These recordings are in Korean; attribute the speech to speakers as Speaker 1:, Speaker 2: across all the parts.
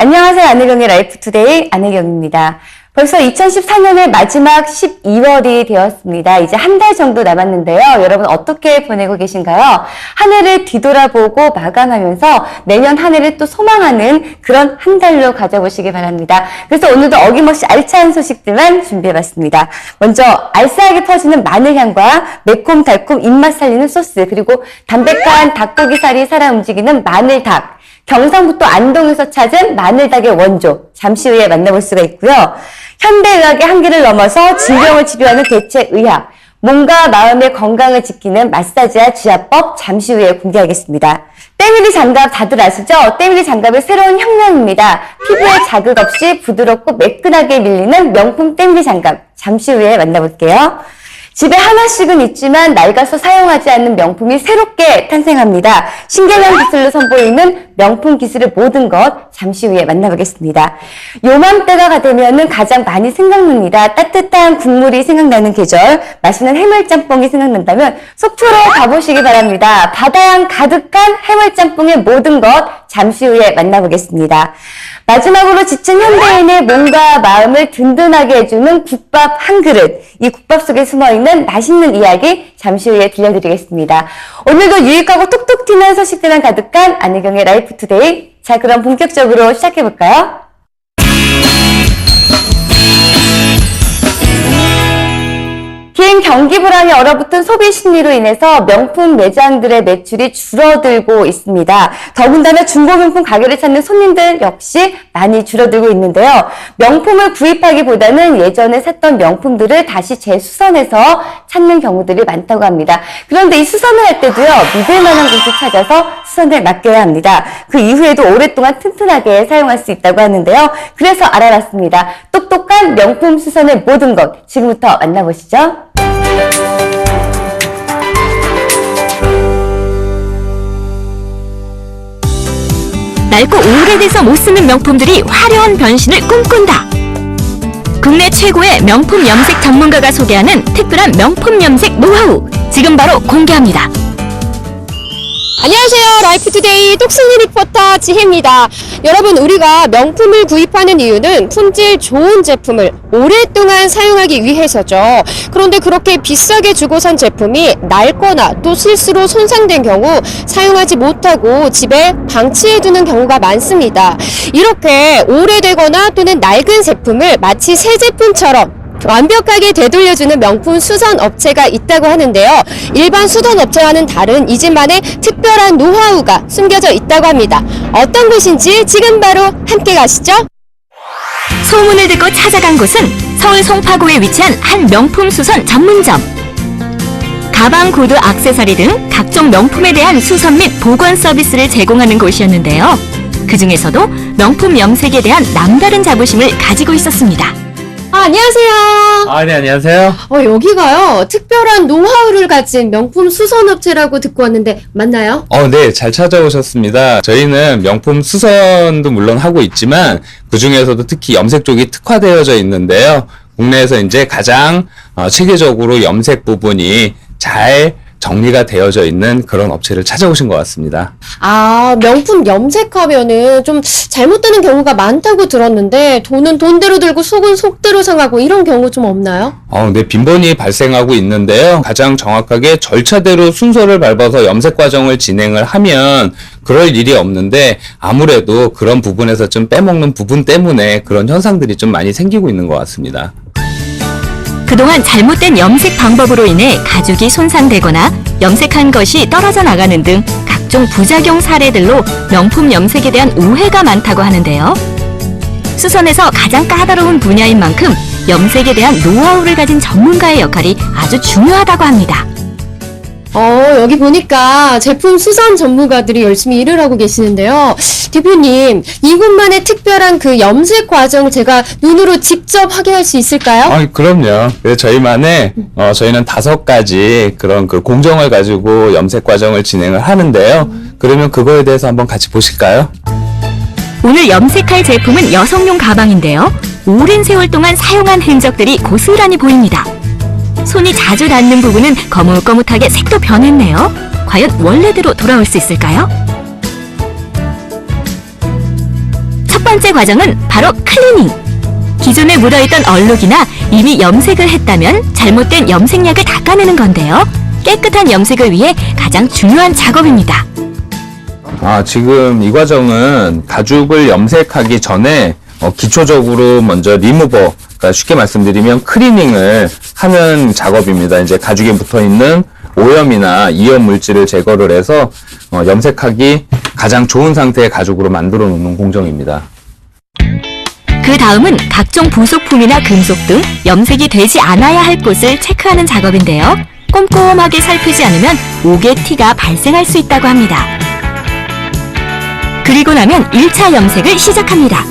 Speaker 1: 안녕하세요. 안혜경의 라이프투데이 안혜경입니다. 벌써 2014년의 마지막 12월이 되었습니다. 이제 한 달 정도 남았는데요. 여러분 어떻게 보내고 계신가요? 한 해를 뒤돌아보고 마감하면서 내년 한 해를 또 소망하는 그런 한 달로 가져보시기 바랍니다. 그래서 오늘도 어김없이 알찬 소식들만 준비해봤습니다. 먼저 알싸하게 퍼지는 마늘향과 매콤달콤 입맛 살리는 소스, 그리고 담백한 닭고기살이 살아 움직이는 마늘닭, 경상북도 안동에서 찾은 마늘닭의 원조, 잠시 후에 만나볼 수가 있고요. 현대의학의 한계를 넘어서 질병을 치료하는 대체의학, 몸과 마음의 건강을 지키는 마사지와 지압법, 잠시 후에 공개하겠습니다. 때밀이 장갑 다들 아시죠? 때밀이 장갑의 새로운 혁명입니다. 피부에 자극 없이 부드럽고 매끈하게 밀리는 명품 때밀이 장갑, 잠시 후에 만나볼게요. 집에 하나씩은 있지만 낡아서 사용하지 않는 명품이 새롭게 탄생합니다. 신개념 기술로 선보이는 명품 기술의 모든 것, 잠시 후에 만나보겠습니다. 요맘때가 되면은 가장 많이 생각납니다. 따뜻한 국물이 생각나는 계절, 맛있는 해물짬뽕이 생각난다면 속초로 가보시기 바랍니다. 바다향 가득한 해물짬뽕의 모든 것, 잠시 후에 만나보겠습니다. 마지막으로 지친 현대인의 몸과 마음을 든든하게 해주는 국밥 한 그릇, 이 국밥 속에 숨어있는 맛있는 이야기 잠시 후에 들려드리겠습니다. 오늘도 유익하고 톡톡 튀는 소식들만 가득한 안혜경의 라이프투데이. 자, 그럼 본격적으로 시작해볼까요? 긴 경기 불황이 얼어붙은 소비 심리로 인해서 명품 매장들의 매출이 줄어들고 있습니다. 더군다나 중고명품 가게를 찾는 손님들 역시 많이 줄어들고 있는데요. 명품을 구입하기보다는 예전에 샀던 명품들을 다시 재수선해서 찾는 경우들이 많다고 합니다. 그런데 이 수선을 할 때도요, 믿을 만한 곳을 찾아서 수선을 맡겨야 합니다. 그 이후에도 오랫동안 튼튼하게 사용할 수 있다고 하는데요. 그래서 알아봤습니다. 똑똑한 명품 수선의 모든 것, 지금부터 만나보시죠.
Speaker 2: 낡고 오래돼서 못 쓰는 명품들이 화려한 변신을 꿈꾼다. 국내 최고의 명품 염색 전문가가 소개하는 특별한 명품 염색 노하우, 지금 바로 공개합니다.
Speaker 3: 안녕하세요. 라이프투데이 똑순이 리포터 지혜입니다. 여러분, 우리가 명품을 구입하는 이유는 품질 좋은 제품을 오랫동안 사용하기 위해서죠. 그런데 그렇게 비싸게 주고 산 제품이 낡거나 또 실수로 손상된 경우 사용하지 못하고 집에 방치해두는 경우가 많습니다. 이렇게 오래되거나 또는 낡은 제품을 마치 새 제품처럼 완벽하게 되돌려주는 명품 수선 업체가 있다고 하는데요. 일반 수선 업체와는 다른 이 집만의 특별한 노하우가 숨겨져 있다고 합니다. 어떤 곳인지 지금 바로 함께 가시죠.
Speaker 2: 소문을 듣고 찾아간 곳은 서울 송파구에 위치한 한 명품 수선 전문점. 가방, 구두, 액세서리 등 각종 명품에 대한 수선 및 보관 서비스를 제공하는 곳이었는데요. 그 중에서도 명품 염색에 대한 남다른 자부심을 가지고 있었습니다.
Speaker 3: 안녕하세요.
Speaker 4: 네, 안녕하세요.
Speaker 3: 여기가요, 특별한 노하우를 가진 명품 수선업체라고 듣고 왔는데 맞나요?
Speaker 4: 네, 잘 찾아오셨습니다. 저희는 명품 수선도 물론 하고 있지만 그 중에서도 특히 염색 쪽이 특화되어져 있는데요. 국내에서 이제 가장 체계적으로 염색 부분이 잘 정리가 되어져 있는 그런 업체를 찾아오신 것 같습니다.
Speaker 3: 명품 염색하면은 좀 잘못되는 경우가 많다고 들었는데 돈은 돈대로 들고 속은 속대로 상하고 이런 경우 좀 없나요?
Speaker 4: 네, 빈번히 발생하고 있는데요. 가장 정확하게 절차대로 순서를 밟아서 염색 과정을 진행을 하면 그럴 일이 없는데 아무래도 그런 부분에서 좀 빼먹는 부분 때문에 그런 현상들이 좀 많이 생기고 있는 것 같습니다.
Speaker 2: 그동안 잘못된 염색 방법으로 인해 가죽이 손상되거나 염색한 것이 떨어져 나가는 등 각종 부작용 사례들로 명품 염색에 대한 오해가 많다고 하는데요. 수선에서 가장 까다로운 분야인 만큼 염색에 대한 노하우를 가진 전문가의 역할이 아주 중요하다고 합니다.
Speaker 3: 여기 보니까 제품 수선 전문가들이 열심히 일을 하고 계시는데요. 대표님, 이곳만의 특별한 그 염색 과정 제가 눈으로 직접 확인할 수 있을까요?
Speaker 4: 그럼요. 그래서 저희는 5가지 그런 그 공정을 가지고 염색 과정을 진행을 하는데요. 그러면 그거에 대해서 한번 같이 보실까요?
Speaker 2: 오늘 염색할 제품은 여성용 가방인데요. 오랜 세월 동안 사용한 흔적들이 고스란히 보입니다. 손이 자주 닿는 부분은 거뭇거뭇하게 색도 변했네요. 과연 원래대로 돌아올 수 있을까요? 첫 번째 과정은 바로 클리닝. 기존에 묻어있던 얼룩이나 이미 염색을 했다면 잘못된 염색약을 닦아내는 건데요. 깨끗한 염색을 위해 가장 중요한 작업입니다.
Speaker 4: 지금 이 과정은 가죽을 염색하기 전에 기초적으로 먼저 리무버, 그러니까 쉽게 말씀드리면 클리닝을 하는 작업입니다. 이제 가죽에 붙어 있는 오염이나 이염 물질을 제거를 해서 염색하기 가장 좋은 상태의 가죽으로 만들어 놓는 공정입니다.
Speaker 2: 그 다음은 각종 부속품이나 금속 등 염색이 되지 않아야 할 곳을 체크하는 작업인데요. 꼼꼼하게 살피지 않으면 옥의 티가 발생할 수 있다고 합니다. 그리고 나면 1차 염색을 시작합니다.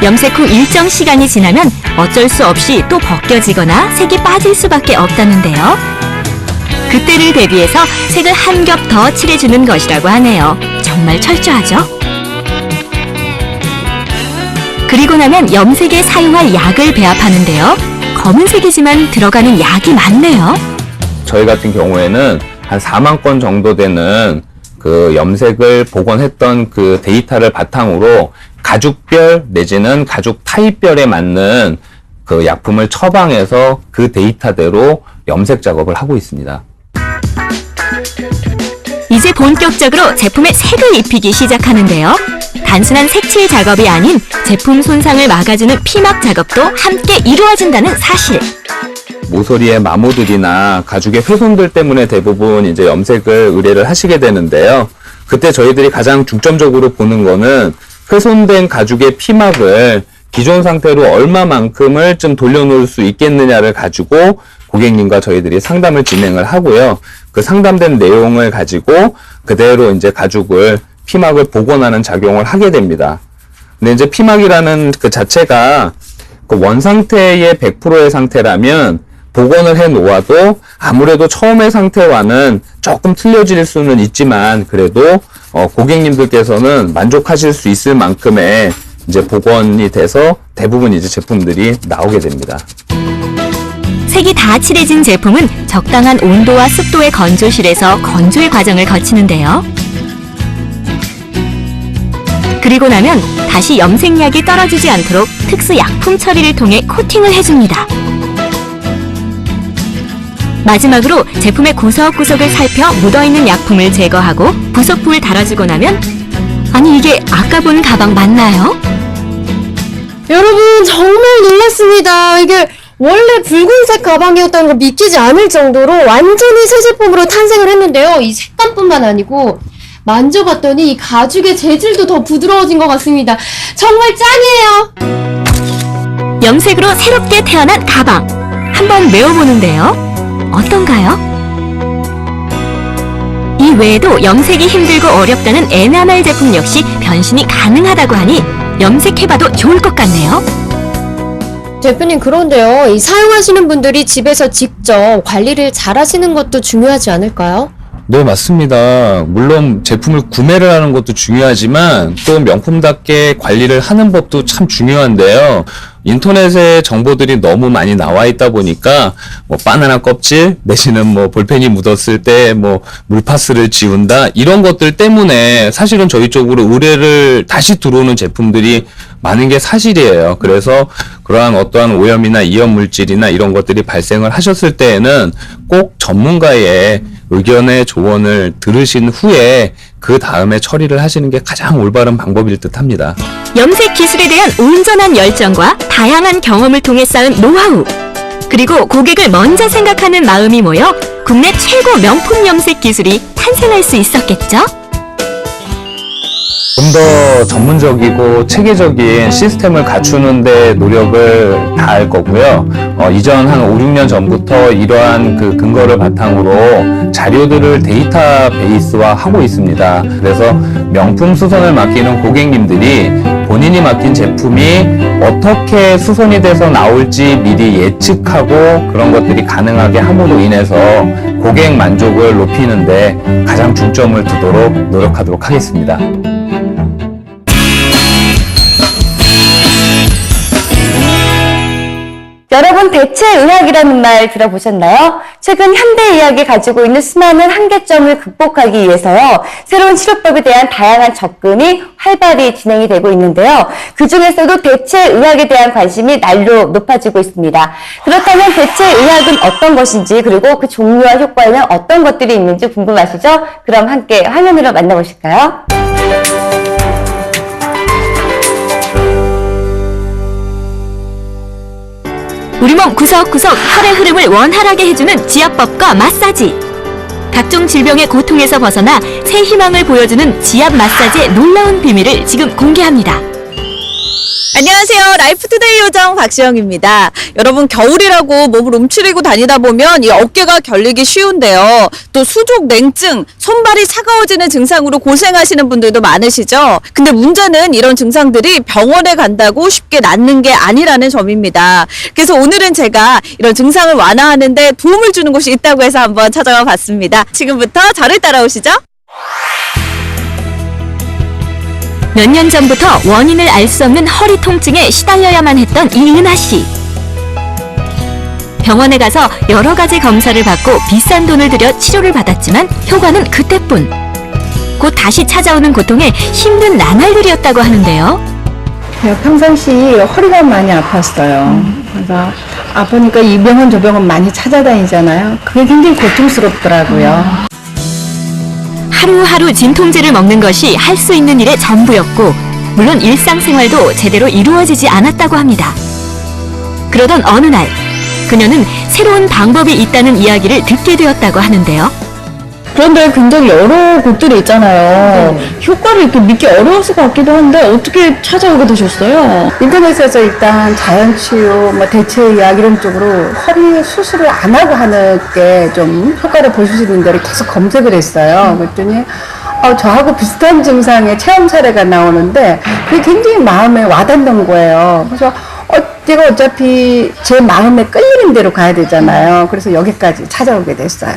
Speaker 2: 염색 후 일정 시간이 지나면 어쩔 수 없이 또 벗겨지거나 색이 빠질 수밖에 없다는데요. 그때를 대비해서 색을 한 겹 더 칠해주는 것이라고 하네요. 정말 철저하죠? 그리고 나면 염색에 사용할 약을 배합하는데요. 검은색이지만 들어가는 약이 많네요.
Speaker 4: 저희 같은 경우에는 한 4만 건 정도 되는 그 염색을 복원했던 그 데이터를 바탕으로 가죽별 내지는 가죽 타입별에 맞는 그 약품을 처방해서 그 데이터대로 염색 작업을 하고 있습니다.
Speaker 2: 이제 본격적으로 제품에 색을 입히기 시작하는데요. 단순한 색칠 작업이 아닌 제품 손상을 막아주는 피막 작업도 함께 이루어진다는 사실.
Speaker 4: 모서리의 마모들이나 가죽의 훼손들 때문에 대부분 이제 염색을 의뢰를 하시게 되는데요. 그때 저희들이 가장 중점적으로 보는 거는 훼손된 가죽의 피막을 기존 상태로 얼마만큼을 좀 돌려놓을 수 있겠느냐를 가지고 고객님과 저희들이 상담을 진행을 하고요. 그 상담된 내용을 가지고 그대로 이제 가죽을 피막을 복원하는 작용을 하게 됩니다. 근데 이제 피막이라는 그 자체가 그 원 상태의 100%의 상태라면 복원을 해 놓아도 아무래도 처음의 상태와는 조금 틀려질 수는 있지만 그래도 고객님들께서는 만족하실 수 있을 만큼의 이제 복원이 돼서 대부분 이제 제품들이 나오게 됩니다.
Speaker 2: 색이 다 칠해진 제품은 적당한 온도와 습도의 건조실에서 건조의 과정을 거치는데요. 그리고 나면 다시 염색약이 떨어지지 않도록 특수 약품 처리를 통해 코팅을 해줍니다. 마지막으로 제품의 구석구석을 살펴 묻어있는 약품을 제거하고 부속품을 달아주고 나면 아니 이게 아까 본 가방 맞나요?
Speaker 3: 여러분 정말 놀랐습니다. 이게 원래 붉은색 가방이었다는 걸 믿기지 않을 정도로 완전히 새 제품으로 탄생을 했는데요. 이 색감뿐만 아니고 만져봤더니 이 가죽의 재질도 더 부드러워진 것 같습니다. 정말 짱이에요.
Speaker 2: 염색으로 새롭게 태어난 가방 한번 메워보는데요. 어떤가요? 이 외에도 염색이 힘들고 어렵다는 에나멜 제품 역시 변신이 가능하다고 하니 염색해봐도 좋을 것 같네요.
Speaker 3: 대표님 그런데요. 이 사용하시는 분들이 집에서 직접 관리를 잘 하시는 것도 중요하지 않을까요?
Speaker 4: 네, 맞습니다. 물론 제품을 구매를 하는 것도 중요하지만 또 명품답게 관리를 하는 법도 참 중요한데요. 인터넷에 정보들이 너무 많이 나와 있다 보니까 뭐 바나나 껍질 내지는 뭐 볼펜이 묻었을 때 뭐 물파스를 지운다 이런 것들 때문에 사실은 저희 쪽으로 의뢰를 다시 들어오는 제품들이 많은 게 사실이에요. 그래서 그러한 어떠한 오염이나 이염 물질이나 이런 것들이 발생을 하셨을 때에는 꼭 전문가의 의견의 조언을 들으신 후에 그 다음에 처리를 하시는 게 가장 올바른 방법일 듯 합니다.
Speaker 2: 염색 기술에 대한 온전한 열정과 다양한 경험을 통해 쌓은 노하우, 그리고 고객을 먼저 생각하는 마음이 모여 국내 최고 명품 염색 기술이 탄생할 수 있었겠죠?
Speaker 4: 좀 더 전문적이고 체계적인 시스템을 갖추는 데 노력을 다할 거고요. 이전 한 5, 6년 전부터 이러한 그 근거를 바탕으로 자료들을 데이터베이스화 하고 있습니다. 그래서 명품 수선을 맡기는 고객님들이 본인이 맡긴 제품이 어떻게 수선이 돼서 나올지 미리 예측하고 그런 것들이 가능하게 함으로 인해서 고객 만족을 높이는데 가장 중점을 두도록 노력하도록 하겠습니다.
Speaker 1: 여러분 대체의학이라는 말 들어보셨나요? 최근 현대의학이 가지고 있는 수많은 한계점을 극복하기 위해서요. 새로운 치료법에 대한 다양한 접근이 활발히 진행이 되고 있는데요. 그중에서도 대체의학에 대한 관심이 날로 높아지고 있습니다. 그렇다면 대체의학은 어떤 것인지 그리고 그 종류와 효과에는 어떤 것들이 있는지 궁금하시죠? 그럼 함께 화면으로 만나보실까요?
Speaker 2: 우리 몸 구석구석 혈의 흐름을 원활하게 해주는 지압법과 마사지. 각종 질병의 고통에서 벗어나 새 희망을 보여주는 지압 마사지의 놀라운 비밀을 지금 공개합니다.
Speaker 5: 안녕하세요. 라이프투데이 요정 박시영입니다. 여러분 겨울이라고 몸을 움츠리고 다니다 보면 이 어깨가 결리기 쉬운데요. 또 수족 냉증, 손발이 차가워지는 증상으로 고생하시는 분들도 많으시죠. 근데 문제는 이런 증상들이 병원에 간다고 쉽게 낫는 게 아니라는 점입니다. 그래서 오늘은 제가 이런 증상을 완화하는데 도움을 주는 곳이 있다고 해서 한번 찾아와 봤습니다. 지금부터 저를 따라오시죠.
Speaker 2: 몇 년 전부터 원인을 알 수 없는 허리 통증에 시달려야만 했던 이은하 씨. 병원에 가서 여러 가지 검사를 받고 비싼 돈을 들여 치료를 받았지만 효과는 그때뿐. 곧 다시 찾아오는 고통에 힘든 나날들이었다고 하는데요.
Speaker 6: 평상시 허리가 많이 아팠어요. 그래서 아프니까 이 병원 저 병원 많이 찾아다니잖아요. 그게 굉장히 고통스럽더라고요.
Speaker 2: 하루하루 진통제를 먹는 것이 할 수 있는 일의 전부였고 물론 일상생활도 제대로 이루어지지 않았다고 합니다. 그러던 어느 날 그녀는 새로운 방법이 있다는 이야기를 듣게 되었다고 하는데요.
Speaker 6: 그런데 굉장히 여러 곳들이 있잖아요. 효과를 이렇게 믿기 어려웠을 것 같기도 한데 어떻게 찾아오게 되셨어요? 인터넷에서 일단 자연치유, 대체의학 이런 쪽으로 허리 수술을 안 하고 하는 게 좀 효과를 볼 수 있는 데를 계속 검색을 했어요. 그랬더니 저하고 비슷한 증상의 체험 사례가 나오는데 그게 굉장히 마음에 와닿는 거예요. 그래서 제가 어차피 제 마음에 끌리는 대로 가야 되잖아요. 그래서 여기까지 찾아오게 됐어요.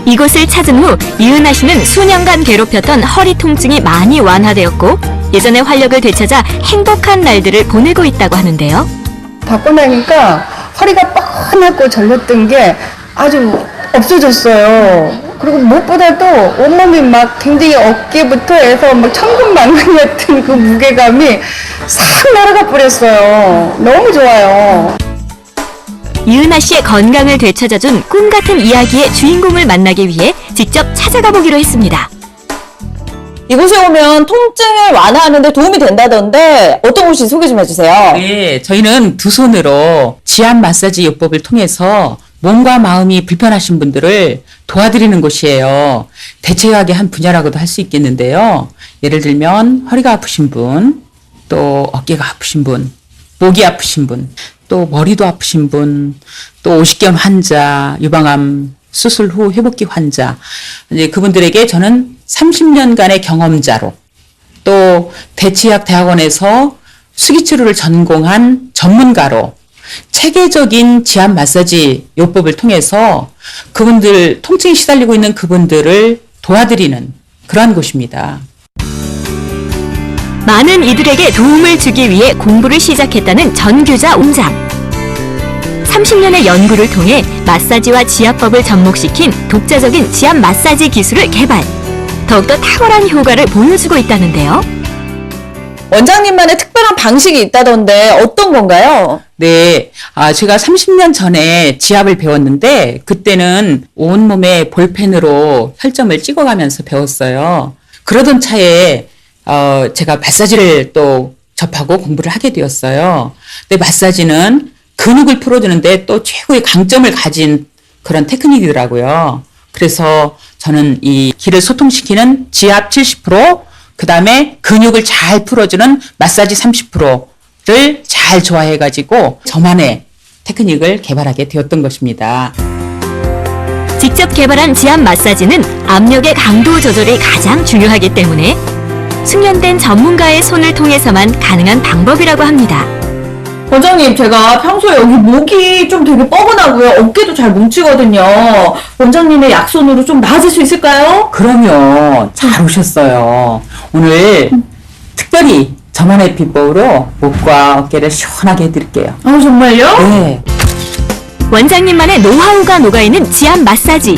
Speaker 2: 이곳을 찾은 후 이은하 씨는 수년간 괴롭혔던 허리 통증이 많이 완화되었고 예전의 활력을 되찾아 행복한 날들을 보내고 있다고 하는데요.
Speaker 6: 받고 나니까 허리가 뻐근하고 절렸던 게 아주 없어졌어요. 그리고 무엇보다도 온몸이 막 굉장히 어깨부터 해서 막 천근만근 같은 그 무게감이 싹 날아가 버렸어요. 너무 좋아요.
Speaker 2: 이은하 씨의 건강을 되찾아준 꿈같은 이야기의 주인공을 만나기 위해 직접 찾아가 보기로 했습니다.
Speaker 5: 이곳에 오면 통증을 완화하는 데 도움이 된다던데 어떤 곳인지 소개 좀 해주세요.
Speaker 7: 네, 저희는 두 손으로 지압 마사지 요법을 통해서 몸과 마음이 불편하신 분들을 도와드리는 곳이에요. 대체의학의 한 분야라고도 할 수 있겠는데요. 예를 들면 허리가 아프신 분, 또 어깨가 아프신 분, 목이 아프신 분, 또 머리도 아프신 분, 또 오십견 환자, 유방암 수술 후 회복기 환자, 이제 그분들에게 저는 30년간의 경험자로 또 대치의학 대학원에서 수기치료를 전공한 전문가로 체계적인 지압 마사지 요법을 통해서 그분들 통증에 시달리고 있는 그분들을 도와드리는 그러한 곳입니다.
Speaker 2: 많은 이들에게 도움을 주기 위해 공부를 시작했다는 전교자 원장. 30년의 연구를 통해 마사지와 지압법을 접목시킨 독자적인 지압 마사지 기술을 개발. 더욱더 탁월한 효과를 보여주고 있다는데요.
Speaker 5: 원장님만의 특별한 방식이 있다던데 어떤 건가요?
Speaker 7: 네, 제가 30년 전에 지압을 배웠는데 그때는 온몸에 볼펜으로 혈점을 찍어가면서 배웠어요. 그러던 차에 제가 마사지를 또 접하고 공부를 하게 되었어요. 근데 마사지는 근육을 풀어주는데 또 최고의 강점을 가진 그런 테크닉이더라고요. 그래서 저는 이 기를 소통시키는 지압 70%, 그 다음에 근육을 잘 풀어주는 마사지 30%를 잘 조화해가지고 저만의 테크닉을 개발하게 되었던 것입니다.
Speaker 2: 직접 개발한 지압 마사지는 압력의 강도 조절이 가장 중요하기 때문에 숙련된 전문가의 손을 통해서만 가능한 방법이라고 합니다.
Speaker 5: 원장님, 제가 평소에 여기 목이 좀 되게 뻐근하고요. 어깨도 잘 뭉치거든요. 원장님의 약손으로 좀 나아질 수 있을까요?
Speaker 7: 그럼요. 잘 오셨어요. 오늘 특별히 저만의 비법으로 목과 어깨를 시원하게 해드릴게요.
Speaker 6: 정말요?
Speaker 7: 네.
Speaker 2: 원장님만의 노하우가 녹아있는 지압 마사지.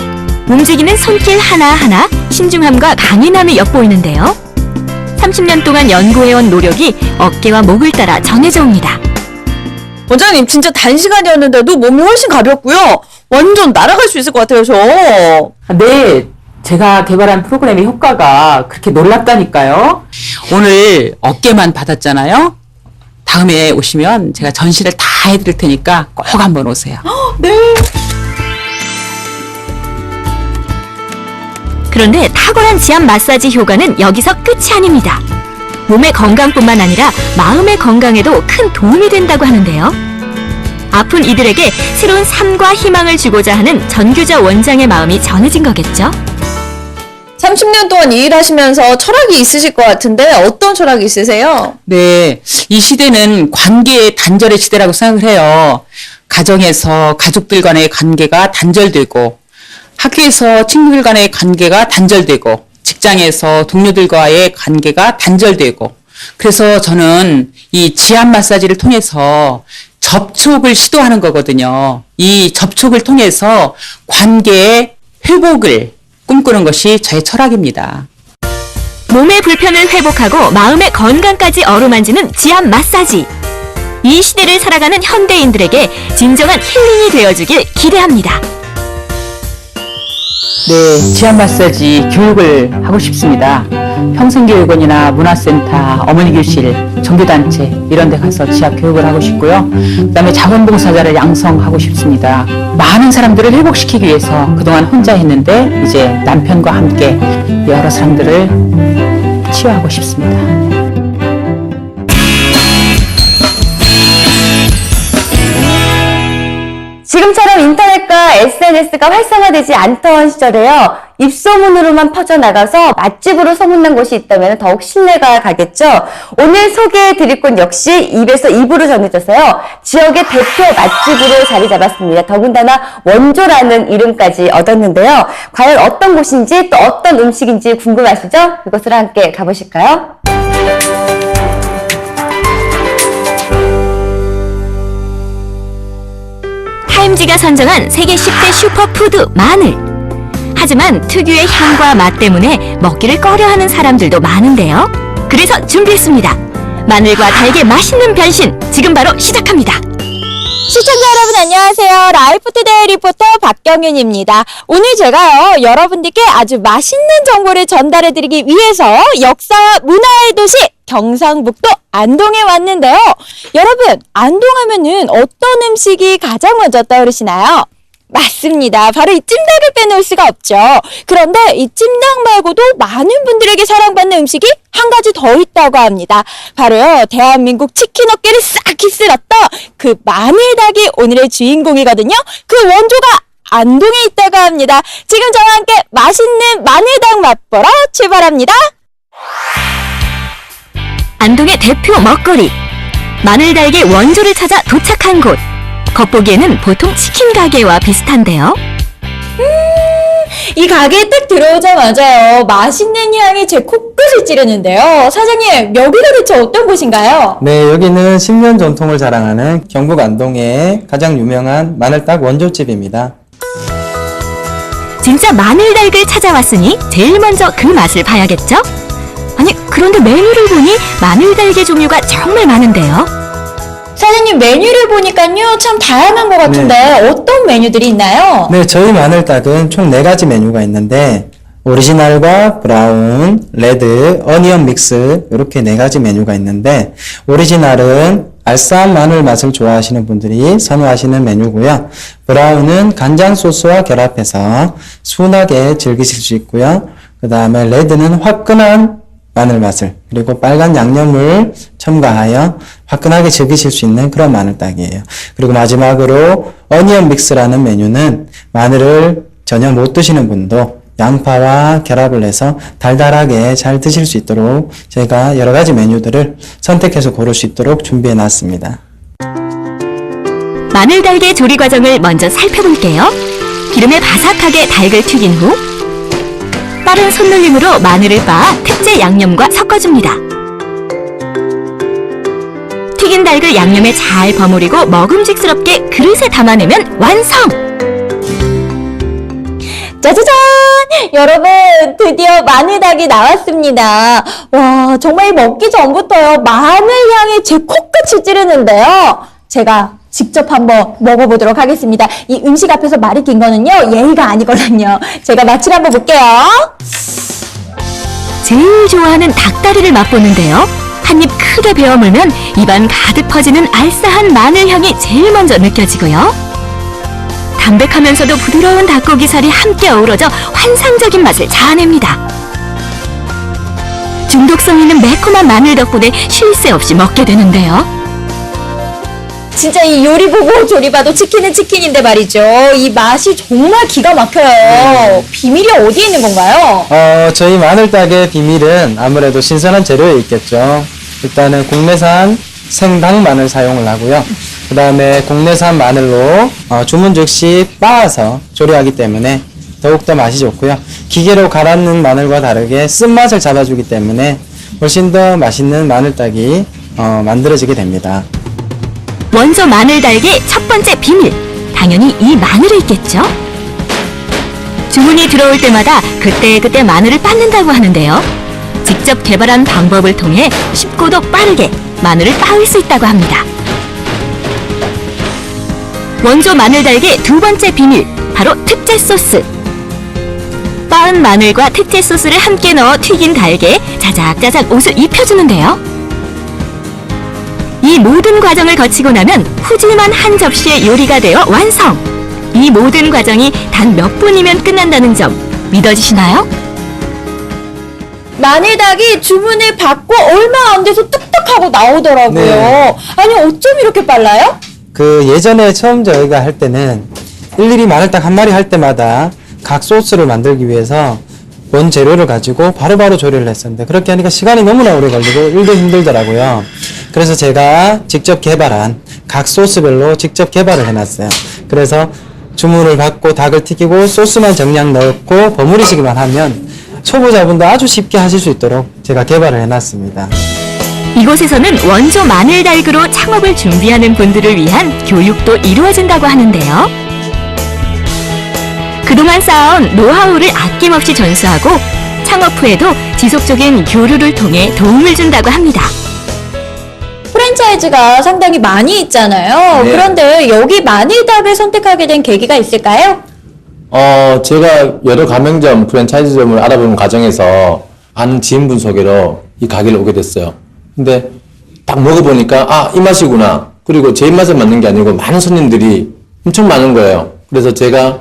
Speaker 2: 움직이는 손길 하나하나 신중함과 강인함이 엿보이는데요. 30년 동안 연구해온 노력이 어깨와 목을 따라 전해져 옵니다.
Speaker 5: 원장님 진짜 단시간이었는데도 몸이 훨씬 가볍고요. 완전 날아갈 수 있을 것 같아요, 저.
Speaker 7: 네, 제가 개발한 프로그램의 효과가 그렇게 놀랍다니까요. 오늘 어깨만 받았잖아요. 다음에 오시면 제가 전시를 다 해드릴 테니까 꼭 한번 오세요.
Speaker 2: 그런데 탁월한 지압 마사지 효과는 여기서 끝이 아닙니다. 몸의 건강뿐만 아니라 마음의 건강에도 큰 도움이 된다고 하는데요. 아픈 이들에게 새로운 삶과 희망을 주고자 하는 전규자 원장의 마음이 전해진 거겠죠.
Speaker 5: 30년 동안 이 일하시면서 철학이 있으실 것 같은데 어떤 철학이 있으세요?
Speaker 7: 네, 이 시대는 관계의 단절의 시대라고 생각을 해요. 가정에서 가족들 간의 관계가 단절되고, 학교에서 친구들 간의 관계가 단절되고, 직장에서 동료들과의 관계가 단절되고, 그래서 저는 이 지압 마사지를 통해서 접촉을 시도하는 거거든요. 이 접촉을 통해서 관계의 회복을 꿈꾸는 것이 저의 철학입니다.
Speaker 2: 몸의 불편을 회복하고 마음의 건강까지 어루만지는 지압 마사지. 이 시대를 살아가는 현대인들에게 진정한 힐링이 되어주길 기대합니다.
Speaker 7: 네, 지압 마사지 교육을 하고 싶습니다. 평생교육원이나 문화센터, 어머니교실, 종교단체 이런 데 가서 지압 교육을 하고 싶고요. 그다음에 자원봉사자를 양성하고 싶습니다. 많은 사람들을 회복시키기 위해서 그동안 혼자 했는데 이제 남편과 함께 여러 사람들을 치유하고 싶습니다.
Speaker 1: 지금처럼 인터넷과 SNS가 활성화되지 않던 시절에요. 입소문으로만 퍼져나가서 맛집으로 소문난 곳이 있다면 더욱 신뢰가 가겠죠. 오늘 소개해드릴 곳 역시 입에서 입으로 전해져서요. 지역의 대표 맛집으로 자리 잡았습니다. 더군다나 원조라는 이름까지 얻었는데요. 과연 어떤 곳인지 또 어떤 음식인지 궁금하시죠? 그곳으로 함께 가보실까요?
Speaker 2: 타임지가 선정한 세계 10대 슈퍼푸드 마늘. 하지만 특유의 향과 맛 때문에 먹기를 꺼려하는 사람들도 많은데요. 그래서 준비했습니다. 마늘과 달걀 맛있는 변신, 지금 바로 시작합니다.
Speaker 8: 시청자 여러분 안녕하세요. 라이프투데이 리포터 박경윤입니다. 오늘 제가요 여러분들께 아주 맛있는 정보를 전달해드리기 위해서 역사와 문화의 도시 경상북도 안동에 왔는데요. 여러분 안동하면은 어떤 음식이 가장 먼저 떠오르시나요? 맞습니다. 바로 이 찜닭을 빼놓을 수가 없죠. 그런데 이 찜닭 말고도 많은 분들에게 사랑받는 음식이 한 가지 더 있다고 합니다. 바로요, 대한민국 치킨 어깨를 싹 휩쓸었던 그 마늘닭이 오늘의 주인공이거든요. 그 원조가 안동에 있다고 합니다. 지금 저와 함께 맛있는 마늘닭 맛보러 출발합니다.
Speaker 2: 안동의 대표 먹거리. 마늘달걀 원조를 찾아 도착한 곳. 겉보기에는 보통 치킨 가게와 비슷한데요.
Speaker 8: 이 가게에 딱 들어오자마자요, 맛있는 향이 제 코끝을 찌르는데요. 사장님, 여기가 대체 어떤 곳인가요?
Speaker 9: 네, 여기는 10년 전통을 자랑하는 경북 안동의 가장 유명한 마늘닭 원조집입니다.
Speaker 2: 진짜 마늘닭을 찾아왔으니 제일 먼저 그 맛을 봐야겠죠? 아니, 그런데 메뉴를 보니 마늘달걀 종류가 정말 많은데요.
Speaker 8: 사장님, 메뉴를 보니까요, 참 다양한 것 같은데 어떤 메뉴들이 있나요?
Speaker 9: 네, 저희 마늘닭은 총 4가지 메뉴가 있는데 오리지널과 브라운, 레드, 어니언 믹스 이렇게 4가지 메뉴가 있는데 오리지널은 알싸한 마늘 맛을 좋아하시는 분들이 선호하시는 메뉴고요. 브라운은 간장 소스와 결합해서 순하게 즐기실 수 있고요. 그 다음에 레드는 화끈한 마늘 맛을, 그리고 빨간 양념을 첨가하여 화끈하게 즐기실 수 있는 그런 마늘닭이에요. 그리고 마지막으로 어니언 믹스라는 메뉴는 마늘을 전혀 못 드시는 분도 양파와 결합을 해서 달달하게 잘 드실 수 있도록 제가 여러 가지 메뉴들을 선택해서 고를 수 있도록 준비해 놨습니다.
Speaker 2: 마늘달걀 조리 과정을 먼저 살펴볼게요. 기름에 바삭하게 닭을 튀긴 후 빠른 손놀림으로 마늘을 빻아 특제 양념과 섞어줍니다. 튀긴 닭을 양념에 잘 버무리고 먹음직스럽게 그릇에 담아내면 완성!
Speaker 8: 짜자잔! 여러분, 드디어 마늘닭이 나왔습니다. 와, 정말 먹기 전부터요, 마늘 향이 제 콧끝을 찌르는데요. 제가 직접 한번 먹어보도록 하겠습니다. 이 음식 앞에서 말이 긴 거는요, 예의가 아니거든요. 제가 맛을 한번 볼게요.
Speaker 2: 제일 좋아하는 닭다리를 맛보는데요. 한 입 크게 베어 물면 입안 가득 퍼지는 알싸한 마늘 향이 제일 먼저 느껴지고요. 담백하면서도 부드러운 닭고기 살이 함께 어우러져 환상적인 맛을 자아냅니다. 중독성 있는 매콤한 마늘 덕분에 쉴 새 없이 먹게 되는데요.
Speaker 8: 진짜 이 요리 보고 조리 봐도 치킨은 치킨인데 말이죠. 이 맛이 정말 기가 막혀요. 비밀이 어디에 있는 건가요?
Speaker 9: 저희 마늘닭의 비밀은 아무래도 신선한 재료에 있겠죠. 일단은 국내산 생닭 마늘 사용을 하고요. 그 다음에 국내산 마늘로 주문 즉시 빻아서 조리하기 때문에 더욱더 맛이 좋고요. 기계로 갈아넣는 마늘과 다르게 쓴맛을 잡아주기 때문에 훨씬 더 맛있는 마늘닭이 만들어지게 됩니다.
Speaker 2: 원조 마늘닭의 첫 번째 비밀, 당연히 이 마늘에 있겠죠? 주문이 들어올 때마다 그때그때 마늘을 빻는다고 하는데요. 직접 개발한 방법을 통해 쉽고도 빠르게 마늘을 빻을 수 있다고 합니다. 원조 마늘닭의 두 번째 비밀, 바로 특제 소스. 빻은 마늘과 특제 소스를 함께 넣어 튀긴 닭에 자작자작 옷을 입혀주는데요. 이 모든 과정을 거치고 나면 푸짐한 한 접시의 요리가 되어 완성! 이 모든 과정이 단 몇 분이면 끝난다는 점 믿어지시나요?
Speaker 8: 마늘닭이 주문을 받고 얼마 안 돼서 뚝뚝하고 나오더라고요.
Speaker 9: 네.
Speaker 8: 아니, 어쩜 이렇게 빨라요?
Speaker 9: 예전에 처음 저희가 할 때는 일일이 마늘닭 한 마리 할 때마다 각 소스를 만들기 위해서 원 재료를 가지고 바로바로 조리를 했었는데, 그렇게 하니까 시간이 너무나 오래 걸리고 일도 힘들더라고요. 그래서 제가 직접 개발한 각 소스별로 직접 개발을 해놨어요. 그래서 주문을 받고 닭을 튀기고 소스만 정량 넣고 버무리시기만 하면 초보자분도 아주 쉽게 하실 수 있도록 제가 개발을 해놨습니다.
Speaker 2: 이곳에서는 원조 마늘닭으로 창업을 준비하는 분들을 위한 교육도 이루어진다고 하는데요. 그동안 쌓아온 노하우를 아낌없이 전수하고 창업 후에도 지속적인 교류를 통해 도움을 준다고 합니다.
Speaker 8: 프랜차이즈가 상당히 많이 있잖아요.
Speaker 10: 네.
Speaker 8: 그런데 여기 마늘닭을 선택하게 된 계기가 있을까요?
Speaker 10: 제가 여러 가맹점, 프랜차이즈점을 알아보는 과정에서 아는 지인분 소개로 이 가게를 오게 됐어요. 근데 딱 먹어보니까 이 맛이구나. 그리고 제 입맛에 맞는 게 아니고 많은 손님들이 엄청 많은 거예요. 그래서 제가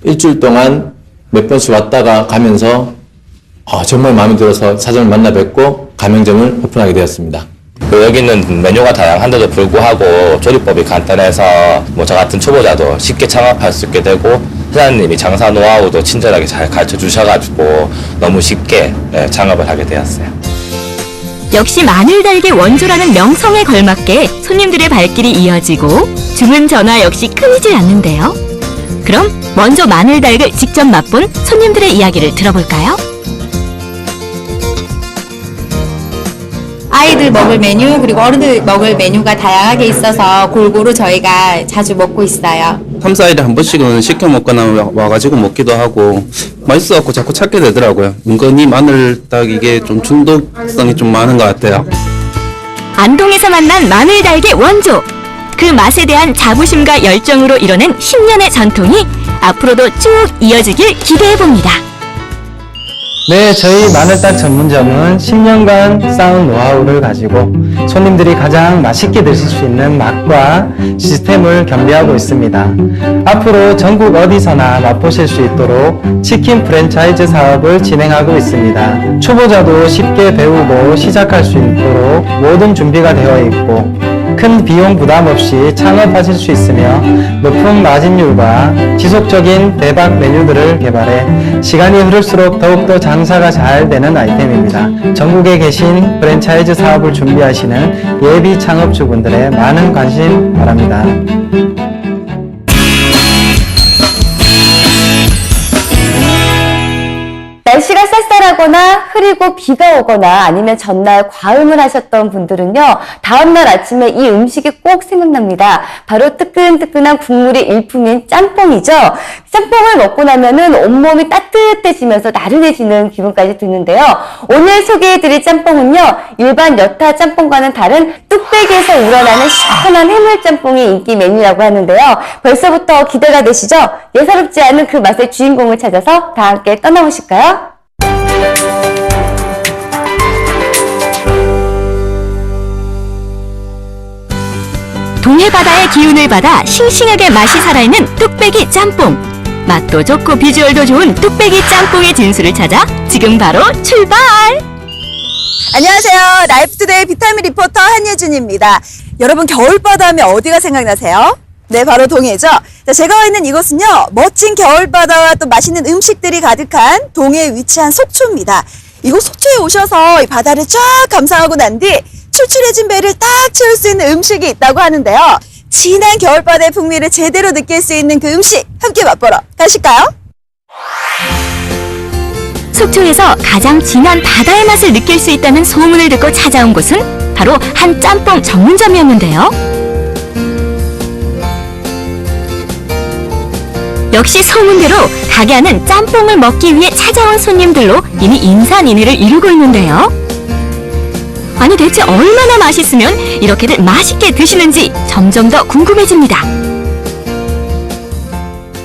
Speaker 10: 일주일 동안 몇 번씩 왔다가 가면서 정말 마음에 들어서 사장을 만나 뵙고 가맹점을 오픈하게 되었습니다.
Speaker 11: 여기는 메뉴가 다양한데도 불구하고 조리법이 간단해서 저 같은 초보자도 쉽게 창업할 수 있게 되고, 사장님이 장사 노하우도 친절하게 잘 가르쳐 주셔가지고 너무 쉽게 창업을 하게 되었어요.
Speaker 2: 역시 마늘닭의 원조라는 명성에 걸맞게 손님들의 발길이 이어지고 주문 전화 역시 끊이질 않는데요. 그럼 먼저 마늘닭을 직접 맛본 손님들의 이야기를 들어볼까요?
Speaker 12: 아이들 먹을 메뉴 그리고 어른들 먹을 메뉴가 다양하게 있어서 골고루 저희가 자주 먹고 있어요.
Speaker 13: 3, 4일에 한 번씩은 시켜 먹거나 와가지고 먹기도 하고 맛있어갖고 자꾸 찾게 되더라고요. 은근히 마늘닭 이게 좀 중독성이 좀 많은 것 같아요.
Speaker 2: 안동에서 만난 마늘닭의 원조! 그 맛에 대한 자부심과 열정으로 이뤄낸 10년의 전통이 앞으로도 쭉 이어지길 기대해봅니다.
Speaker 9: 네, 저희 마늘닭 전문점은 10년간 쌓은 노하우를 가지고 손님들이 가장 맛있게 드실 수 있는 맛과 시스템을 겸비하고 있습니다. 앞으로 전국 어디서나 맛보실 수 있도록 치킨 프랜차이즈 사업을 진행하고 있습니다. 초보자도 쉽게 배우고 시작할 수 있도록 모든 준비가 되어 있고 큰 비용 부담 없이 창업하실 수 있으며 높은 마진율과 지속적인 대박 메뉴들을 개발해 시간이 흐를수록 더욱더 장사가 잘 되는 아이템입니다. 전국에 계신 프랜차이즈 사업을 준비하시는 예비 창업주분들의 많은 관심 바랍니다.
Speaker 1: 날씨가 쌀쌀하거나 그리고 비가 오거나 아니면 전날 과음을 하셨던 분들은요, 다음날 아침에 이 음식이 꼭 생각납니다. 바로 뜨끈뜨끈한 국물이 일품인 짬뽕이죠. 짬뽕을 먹고 나면은 온몸이 따뜻해지면서 나른해지는 기분까지 드는데요. 오늘 소개해드릴 짬뽕은요, 일반 여타 짬뽕과는 다른 뚝배기에서 우러나는 시원한 해물짬뽕이 인기 메뉴라고 하는데요. 벌써부터 기대가 되시죠? 예사롭지 않은 그 맛의 주인공을 찾아서 다 함께 떠나보실까요?
Speaker 2: 동해바다의 기운을 받아 싱싱하게 맛이 살아있는 뚝배기 짬뽕. 맛도 좋고 비주얼도 좋은 뚝배기 짬뽕의 진수를 찾아 지금 바로 출발!
Speaker 5: 안녕하세요. 라이프투데이 비타민 리포터 한예준입니다. 여러분 겨울바다 하면 어디가 생각나세요? 네, 바로 동해죠. 자, 제가 와 있는 이곳은요, 멋진 겨울바다와 또 맛있는 음식들이 가득한 동해에 위치한 속초입니다. 이곳 속초에 오셔서 이 바다를 쫙 감상하고 난 뒤 출출해진 배를 딱 채울 수 있는 음식이 있다고 하는데요. 진한 겨울바다의 풍미를 제대로 느낄 수 있는 그 음식 함께 맛보러 가실까요?
Speaker 2: 속초에서 가장 진한 바다의 맛을 느낄 수 있다는 소문을 듣고 찾아온 곳은 바로 한 짬뽕 전문점이었는데요. 역시 소문대로 가게 안은 짬뽕을 먹기 위해 찾아온 손님들로 이미 인산인해를 이루고 있는데요. 아니 대체 얼마나 맛있으면 이렇게들 맛있게 드시는지 점점 더 궁금해집니다.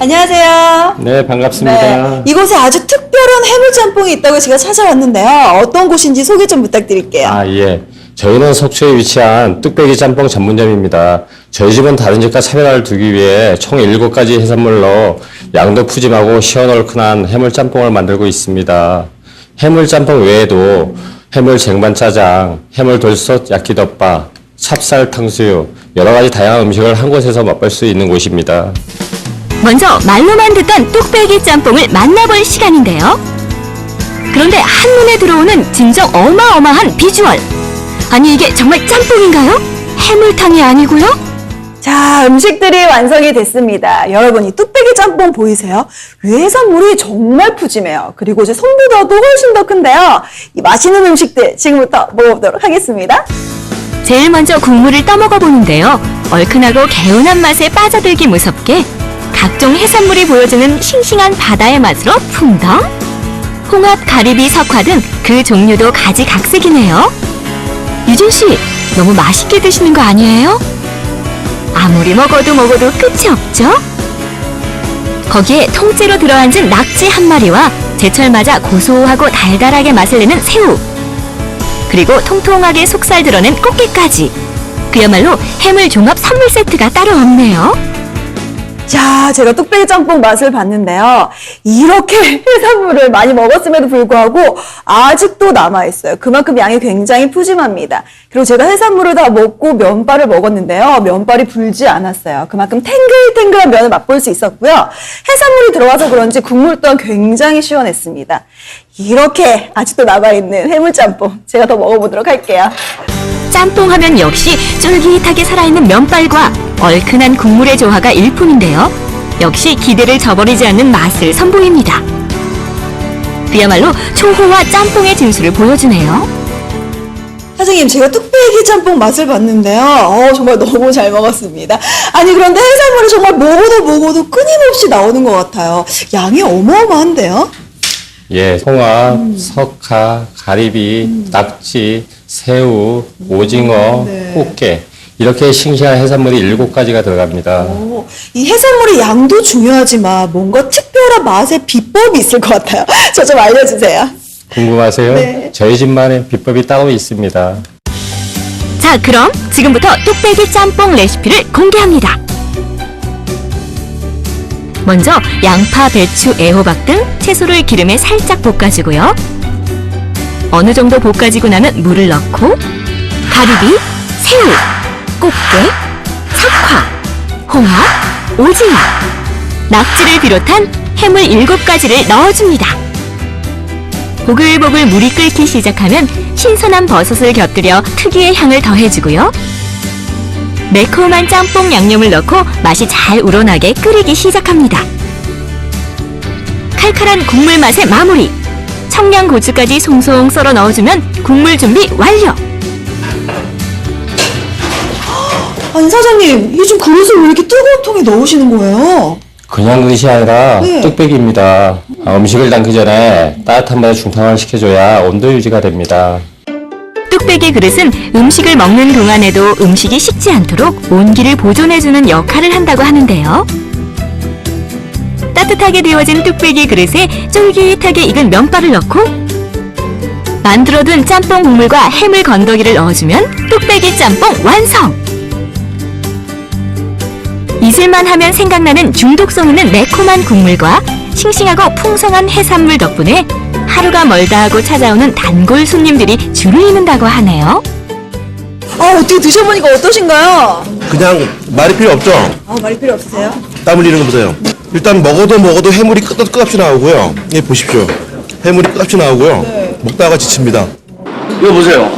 Speaker 5: 안녕하세요.
Speaker 10: 네, 반갑습니다.
Speaker 5: 네, 이곳에 아주 특별한 해물짬뽕이 있다고 제가 찾아왔는데요. 어떤 곳인지 소개 좀 부탁드릴게요.
Speaker 10: 아, 예. 저희는 속초에 위치한 뚝배기 짬뽕 전문점입니다. 저희 집은 다른 집과 차별화를 두기 위해 총 7가지 해산물로 양도 푸짐하고 시원얼큰한 해물짬뽕을 만들고 있습니다. 해물짬뽕 외에도 해물 쟁반짜장, 해물 돌솥 야끼덮밥, 찹쌀 탕수육, 여러 가지 다양한 음식을 한 곳에서 맛볼 수 있는 곳입니다.
Speaker 2: 먼저 말로만 듣던 뚝배기 짬뽕을 만나볼 시간인데요. 그런데 한눈에 들어오는 진정 어마어마한 비주얼. 아니 이게 정말 짬뽕인가요? 해물탕이 아니고요?
Speaker 5: 자, 음식들이 완성이 됐습니다. 여러분, 이 뚝배기 짬뽕 보이세요? 위에 해산물이 정말 푸짐해요. 그리고 제 손보다도 훨씬 더 큰데요. 이 맛있는 음식들 지금부터 먹어보도록 하겠습니다.
Speaker 2: 제일 먼저 국물을 떠먹어 보는데요. 얼큰하고 개운한 맛에 빠져들기 무섭게 각종 해산물이 보여주는 싱싱한 바다의 맛으로 풍덩. 홍합, 가리비, 석화 등 그 종류도 가지각색이네요. 유진 씨, 너무 맛있게 드시는 거 아니에요? 아무리 먹어도 끝이 없죠? 거기에 통째로 들어앉은 낙지 한 마리와 제철 맞아 고소하고 달달하게 맛을 내는 새우, 그리고 통통하게 속살 드러낸 꽃게까지. 그야말로 해물 종합 선물 세트가 따로 없네요.
Speaker 5: 자, 제가 뚝배기 짬뽕 맛을 봤는데요. 이렇게 해산물을 많이 먹었음에도 불구하고 아직도 남아있어요. 그만큼 양이 굉장히 푸짐합니다. 그리고 제가 해산물을 다 먹고 면발을 먹었는데요. 면발이 불지 않았어요. 그만큼 탱글탱글한 면을 맛볼 수 있었고요. 해산물이 들어가서 그런지 국물 또한 굉장히 시원했습니다. 이렇게 아직도 남아있는 해물짬뽕 제가 더 먹어보도록 할게요.
Speaker 2: 짬뽕 하면 역시 쫄깃하게 살아있는 면발과 얼큰한 국물의 조화가 일품인데요. 역시 기대를 저버리지 않는 맛을 선보입니다. 그야말로 초호화 짬뽕의 진수를 보여주네요.
Speaker 5: 사장님, 제가 뚝배기 짬뽕 맛을 봤는데요. 정말 너무 잘 먹었습니다. 아니, 그런데 해산물이 정말 먹어도 끊임없이 나오는 것 같아요. 양이 어마어마한데요?
Speaker 10: 예, 홍합, 석화, 가리비, 낙지, 새우, 오징어, 꽃게 이렇게 싱싱한 해산물이 7가지가 들어갑니다.
Speaker 5: 이 해산물의 양도 중요하지만 뭔가 특별한 맛의 비법이 있을 것 같아요. 저 좀 알려주세요.
Speaker 10: 궁금하세요?
Speaker 5: 네.
Speaker 10: 저희 집만의 비법이 따로 있습니다.
Speaker 2: 자, 그럼 지금부터 뚝배기 짬뽕 레시피를 공개합니다. 먼저 양파, 배추, 애호박 등 채소를 기름에 살짝 볶아주고요. 어느 정도 볶아지고 나면 물을 넣고 가리비, 새우, 꽃게, 석화, 홍합, 오징어, 낙지를 비롯한 해물 7가지를 넣어줍니다. 보글보글 물이 끓기 시작하면 신선한 버섯을 곁들여 특유의 향을 더해주고요. 매콤한 짬뽕 양념을 넣고 맛이 잘 우러나게 끓이기 시작합니다. 칼칼한 국물 맛의 마무리. 청양고추까지 송송 썰어 넣어주면 국물 준비 완료.
Speaker 5: 아니 사장님, 요즘 그릇을 왜 이렇게 뜨거운 통에 넣으시는 거예요?
Speaker 11: 그냥 그릇이 아니라
Speaker 5: 네.
Speaker 11: 뚝배기입니다. 음식을 담기 전에 따뜻한 물에 중탕을 시켜줘야 온도 유지가 됩니다.
Speaker 2: 뚝배기 그릇은 음식을 먹는 동안에도 음식이 식지 않도록 온기를 보존해주는 역할을 한다고 하는데요. 따뜻하게 데워진 뚝배기 그릇에 쫄깃하게 익은 면발을 넣고 만들어둔 짬뽕 국물과 해물 건더기를 넣어주면 뚝배기 짬뽕 완성! 잊을만 하면 생각나는 중독성 있는 매콤한 국물과 싱싱하고 풍성한 해산물 덕분에 하루가 멀다 하고 찾아오는 단골 손님들이 줄을 잇는다고 하네요.
Speaker 5: 어떻게 드셔보니까 어떠신가요?
Speaker 14: 그냥 말이 필요 없죠?
Speaker 5: 말이 필요 없으세요?
Speaker 14: 땀 흘리는 거 보세요. 일단 먹어도 해물이 끝없이 나오고요. 예, 보십시오. 해물이 끝없이 나오고요. 먹다가 지칩니다.
Speaker 15: 이거 보세요.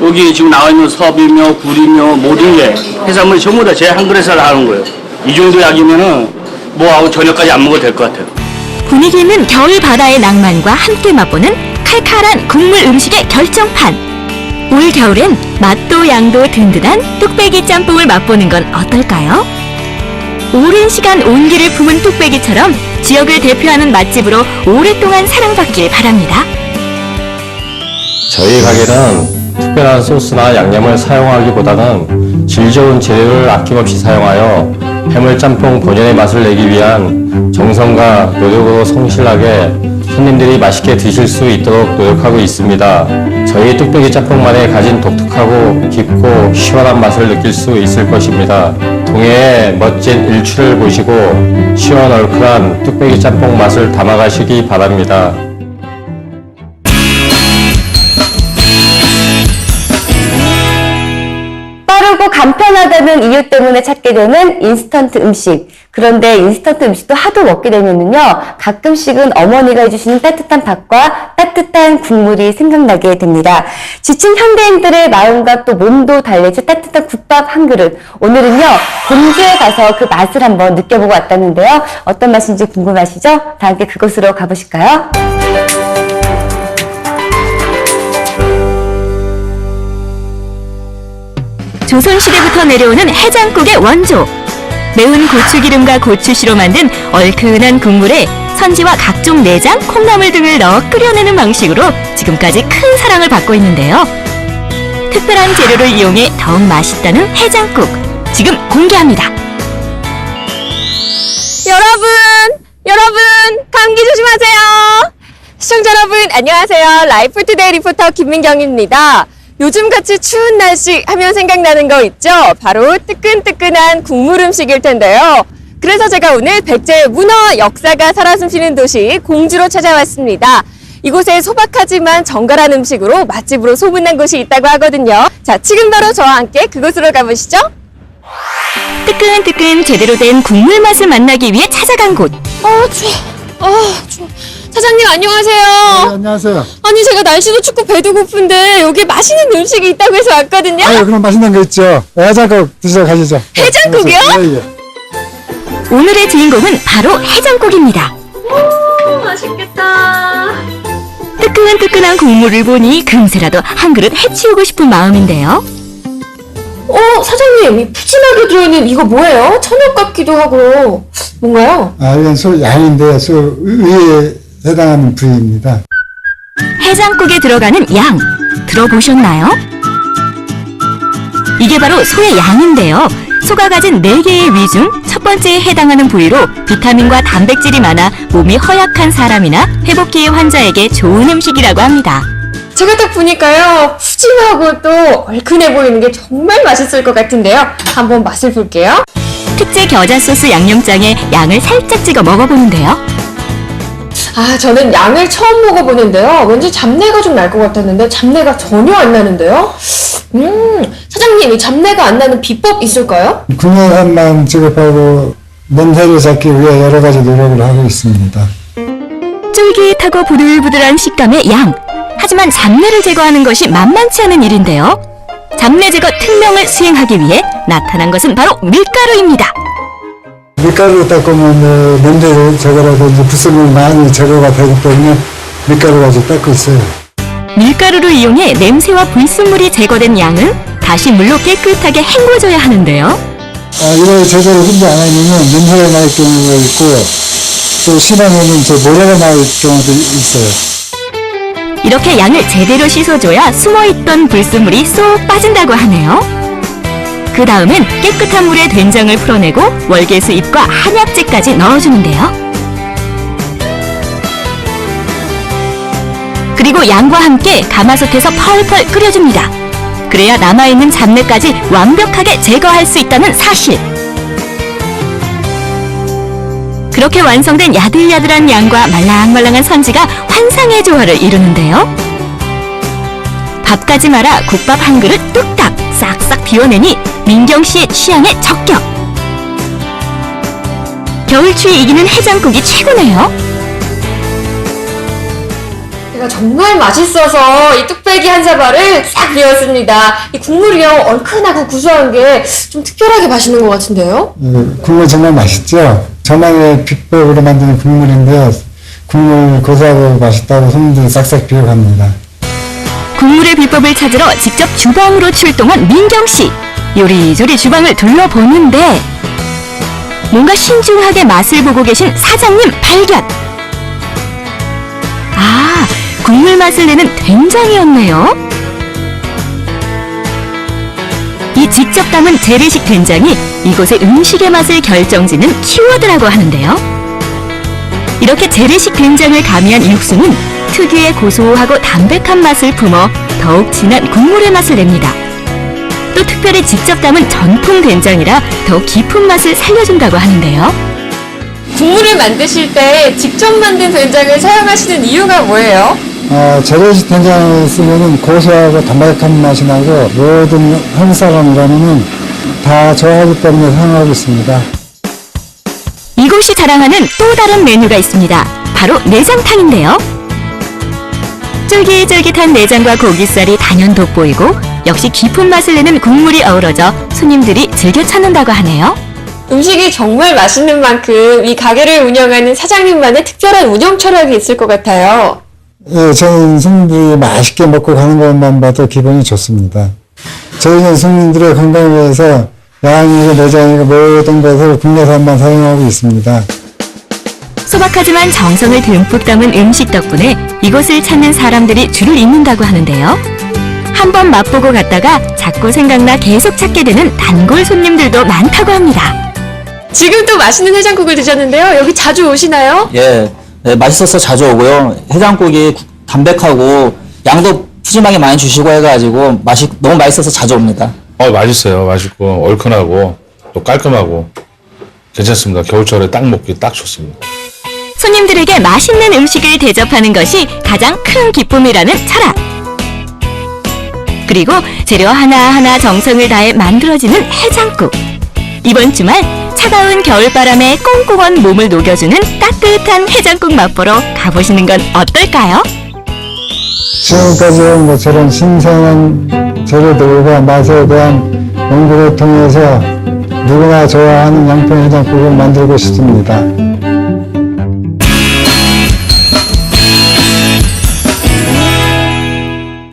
Speaker 15: 여기 지금 나와 있는 섭이며 굴이며 모든 게 해산물이 전부 다 제 한 그릇에 나오는 거예요. 이 정도 약이면은 뭐하고 저녁까지 안 먹어도 될 것 같아요.
Speaker 2: 분위기 있는 겨울 바다의 낭만과 함께 맛보는 칼칼한 국물 음식의 결정판. 올 겨울엔 맛도 양도 든든한 뚝배기 짬뽕을 맛보는 건 어떨까요? 오랜 시간 온기를 품은 뚝배기처럼 지역을 대표하는 맛집으로 오랫동안 사랑받길 바랍니다.
Speaker 11: 저희 가게는 특별한 소스나 양념을 사용하기보다는 질 좋은 재료를 아낌없이 사용하여 해물 짬뽕 본연의 맛을 내기 위한 정성과 노력으로 성실하게 손님들이 맛있게 드실 수 있도록 노력하고 있습니다. 저희 뚝배기 짬뽕만의 가진 독특하고 깊고 시원한 맛을 느낄 수 있을 것입니다. 동해의 멋진 일출을 보시고 시원 얼큰한 뚝배기 짬뽕 맛을 담아가시기 바랍니다.
Speaker 1: 빠르고 간편하다는 이유 때문에 찾게 되는 인스턴트 음식. 그런데 인스턴트 음식도 하도 먹게 되면은요, 가끔씩은 어머니가 해주시는 따뜻한 밥과 따뜻한 국물이 생각나게 됩니다. 지친 현대인들의 마음과 또 몸도 달래줄 따뜻한 국밥 한 그릇. 오늘은요, 본주에 가서 그 맛을 한번 느껴보고 왔다는데요. 어떤 맛인지 궁금하시죠? 다 함께 그곳으로 가보실까요?
Speaker 2: 조선시대부터 내려오는 해장국의 원조. 매운 고추기름과 고추씨로 만든 얼큰한 국물에 선지와 각종 내장, 콩나물 등을 넣어 끓여내는 방식으로 지금까지 큰 사랑을 받고 있는데요. 특별한 재료를 이용해 더욱 맛있다는 해장국, 지금 공개합니다.
Speaker 3: 여러분, 감기 조심하세요. 시청자 여러분, 안녕하세요. 라이프투데이 리포터 김민경입니다. 요즘같이 추운 날씨 하면 생각나는 거 있죠? 바로 뜨끈뜨끈한 국물 음식일 텐데요. 그래서 제가 오늘 백제의 문어 역사가 살아 숨쉬는 도시 공주로 찾아왔습니다. 이곳에 소박하지만 정갈한 음식으로 맛집으로 소문난 곳이 있다고 하거든요. 자, 지금 바로 저와 함께 그곳으로 가보시죠.
Speaker 2: 뜨끈뜨끈 제대로 된 국물 맛을 만나기 위해 찾아간 곳.
Speaker 3: 추워. 사장님 안녕하세요.
Speaker 16: 네, 안녕하세요.
Speaker 3: 아니 제가 날씨도 춥고 배도 고픈데 여기 맛있는 음식이 있다고 해서 왔거든요.
Speaker 16: 그럼 맛있는 거 있죠. 해장국 드시러 가시죠.
Speaker 3: 해장국이요?
Speaker 16: 예.
Speaker 2: 오늘의 주인공은 바로 해장국입니다.
Speaker 3: 오, 맛있겠다.
Speaker 2: 뜨끈뜨끈한 국물을 보니 금세라도 한 그릇 해치우고 싶은 마음인데요.
Speaker 3: 사장님, 이 푸짐하게 들어있는 이거 뭐예요? 천엽 같기도 하고 뭔가요?
Speaker 16: 이건 소 양인데 소 위에 해당하는 부위입니다.
Speaker 2: 해장국에 들어가는 양, 들어보셨나요? 이게 바로 소의 양인데요. 소가 가진 4개의 위 중 첫 번째에 해당하는 부위로 비타민과 단백질이 많아 몸이 허약한 사람이나 회복기의 환자에게 좋은 음식이라고 합니다.
Speaker 3: 제가 딱 보니까요, 푸짐하고 또 얼큰해 보이는 게 정말 맛있을 것 같은데요. 한번 맛을 볼게요.
Speaker 2: 특제 겨자 소스 양념장에 양을 살짝 찍어 먹어보는데요.
Speaker 3: 저는 양을 처음 먹어보는데요. 왠지 잡내가 좀 날 것 같았는데 잡내가 전혀 안 나는데요. 사장님, 이 잡내가 안 나는 비법 있을까요?
Speaker 16: 균형한 맛 지급하고 냄새를 잡기 위해 여러 가지 노력을 하고 있습니다.
Speaker 2: 쫄깃하고 부들부들한 식감의 양. 하지만 잡내를 제거하는 것이 만만치 않은 일인데요. 잡내 제거 특명을 수행하기 위해 나타난 것은 바로 밀가루입니다.
Speaker 16: 밀가루를 닦으면 냄새를 제거라든지 불순물 많이 제거가 되기 때문에 밀가루 가지고 닦고 있어요.
Speaker 2: 밀가루를 이용해 냄새와 불순물이 제거된 양은 다시 물로 깨끗하게 헹궈줘야 하는데요.
Speaker 16: 이걸 제대로 흡기 안 하면 냄새가 날 경우가 있고, 또 심하면은 모래가 날 경우도 있어요.
Speaker 2: 이렇게 양을 제대로 씻어줘야 숨어있던 불순물이 쏙 빠진다고 하네요. 그 다음엔 깨끗한 물에 된장을 풀어내고 월계수 잎과 한약재까지 넣어주는데요. 그리고 양과 함께 가마솥에서 펄펄 끓여줍니다. 그래야 남아있는 잡내까지 완벽하게 제거할 수 있다는 사실. 그렇게 완성된 야들야들한 양과 말랑말랑한 선지가 환상의 조화를 이루는데요. 밥까지 말아 국밥 한 그릇 뚝딱 싹싹 비워내니 민경 씨의 취향에 적격. 겨울추위 이기는 해장국이 최고네요.
Speaker 3: 제가 정말 맛있어서 이 뚝배기 한 사발을 싹 비웠습니다. 이 국물이요, 얼큰하고 구수한 게 좀 특별하게 맛있는 것 같은데요?
Speaker 16: 국물 정말 맛있죠? 저만의 비법으로 만드는 국물인데요. 국물 고소하고 맛있다고 손님들이 싹싹 비워갑니다.
Speaker 2: 국물의 비법을 찾으러 직접 주방으로 출동한 민경 씨. 요리조리 주방을 둘러보는데 뭔가 신중하게 맛을 보고 계신 사장님 발견. 아, 국물 맛을 내는 된장이었네요. 이 직접 담은 재래식 된장이 이곳의 음식의 맛을 결정짓는 키워드라고 하는데요. 이렇게 재래식 된장을 가미한 육수는 특유의 고소하고 담백한 맛을 품어 더욱 진한 국물의 맛을 냅니다. 또 특별히 직접 담은 전통 된장이라 더욱 깊은 맛을 살려준다고 하는데요.
Speaker 3: 국물을 만드실 때 직접 만든 된장을 사용하시는 이유가 뭐예요?
Speaker 16: 재래식 된장을 쓰면은 고소하고 담백한 맛이 나고 모든 한국 사람이라면은 다 좋아하기 때문에 사용하고 있습니다.
Speaker 2: 이곳이 자랑하는 또 다른 메뉴가 있습니다. 바로 내장탕인데요. 쫄깃쫄깃한 내장과 고깃살이 단연 돋보이고 역시 깊은 맛을 내는 국물이 어우러져 손님들이 즐겨 찾는다고 하네요.
Speaker 3: 음식이 정말 맛있는 만큼 이 가게를 운영하는 사장님만의 특별한 운영 철학이 있을 것 같아요.
Speaker 16: 예, 저는 손님들이 맛있게 먹고 가는 것만 봐도 기분이 좋습니다. 저희는 손님들의 건강을 위해서 양이고 내장이고 모든 것을 국내산만 사용하고 있습니다.
Speaker 2: 소박하지만 정성을 듬뿍 담은 음식 덕분에 이곳을 찾는 사람들이 줄을 잇는다고 하는데요. 한번 맛보고 갔다가 자꾸 생각나 계속 찾게 되는 단골 손님들도 많다고 합니다.
Speaker 3: 지금 또 맛있는 해장국을 드셨는데요. 여기 자주 오시나요?
Speaker 17: 예, 맛있어서 자주 오고요. 해장국이 담백하고 양도 푸짐하게 많이 주시고 해가지고 너무 맛있어서 자주 옵니다.
Speaker 18: 맛있어요. 맛있고 얼큰하고 또 깔끔하고 괜찮습니다. 겨울철에 딱 먹기 딱 좋습니다.
Speaker 2: 손님들에게 맛있는 음식을 대접하는 것이 가장 큰 기쁨이라는 철학. 그리고 재료 하나하나 정성을 다해 만들어지는 해장국. 이번 주말 차가운 겨울바람에 꽁꽁한 몸을 녹여주는 따뜻한 해장국 맛보러 가보시는 건 어떨까요?
Speaker 16: 지금까지 온 것처럼 신선한 재료들과 맛에 대한 연구를 통해서 누구나 좋아하는 양평 해장국을 만들고 싶습니다.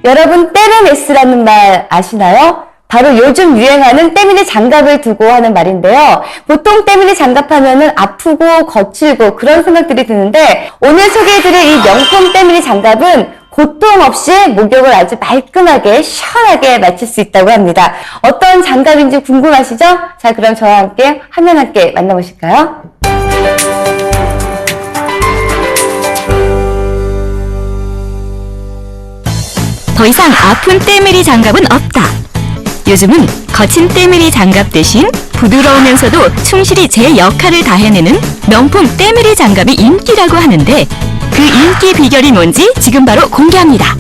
Speaker 1: 여러분, 때르메스라는 말 아시나요? 바로 요즘 유행하는 때밀이 장갑을 두고 하는 말인데요. 보통 때밀이 장갑하면은 아프고 거칠고 그런 생각들이 드는데 오늘 소개해드릴 이 명품 때밀이 장갑은 고통 없이 목욕을 아주 말끔하게 시원하게 마칠 수 있다고 합니다. 어떤 장갑인지 궁금하시죠? 자, 그럼 저와 함께 화면 함께 만나보실까요?
Speaker 2: 더 이상 아픈 때밀이 장갑은 없다. 요즘은 거친 때밀이 장갑 대신 부드러우면서도 충실히 제 역할을 다해내는 명품 때밀이 장갑이 인기라고 하는데 그 인기 비결이 뭔지 지금 바로 공개합니다.